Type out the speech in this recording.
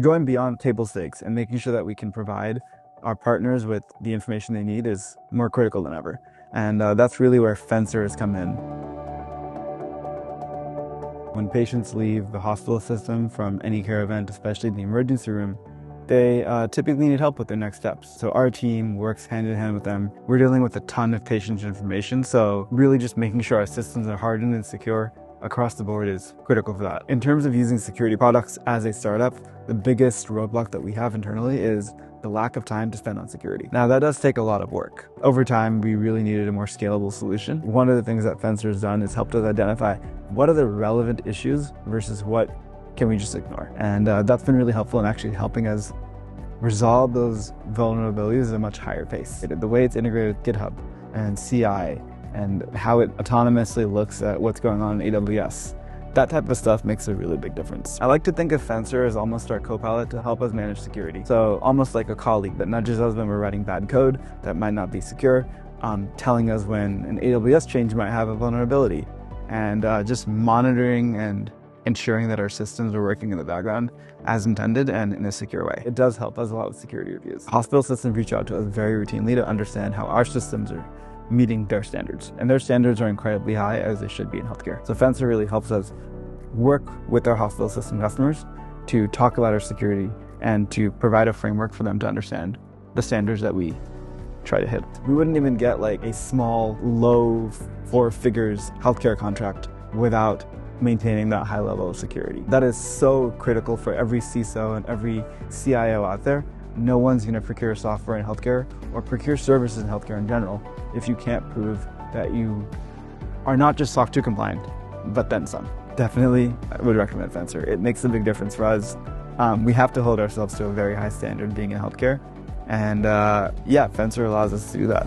Going beyond table stakes and making sure that we can provide our partners with the information they need is more critical than ever. And that's really where fencers come in. When patients leave the hospital system from any care event, especially the emergency room, they typically need help with their next steps. So our team works hand in hand with them. We're dealing with a ton of patient information, so really just making sure our systems are hardened and secure across the board is critical for that. In terms of using security products as a startup, the biggest roadblock that we have internally is the lack of time to spend on security. Now that does take a lot of work. Over time, we really needed a more scalable solution. One of the things that Fencer has done is helped us identify what are the relevant issues versus what can we just ignore. And that's been really helpful in actually helping us resolve those vulnerabilities at a much higher pace. The way it's integrated with GitHub and CI and how it autonomously looks at what's going on in AWS, that type of stuff makes a really big difference. I like to think of Fencer as almost our co-pilot to help us manage security. So almost like a colleague that nudges us when we're writing bad code that might not be secure, telling us when an AWS change might have a vulnerability, and just monitoring and ensuring that our systems are working in the background as intended and in a secure way. It does help us a lot with security reviews. Hospital systems reach out to us very routinely to understand how our systems are meeting their standards. And their standards are incredibly high, as they should be in healthcare. So Fencer really helps us work with our hospital system customers to talk about our security and to provide a framework for them to understand the standards that we try to hit. We wouldn't even get like a small, low four figures healthcare contract without maintaining that high level of security. That is so critical for every CISO and every CIO out there. No one's going to procure software in healthcare or procure services in healthcare in general if you can't prove that you are not just SOC 2 compliant, but then some. Definitely, I would recommend Fencer. It makes a big difference for us. We have to hold ourselves to a very high standard being in healthcare. And yeah, Fencer allows us to do that.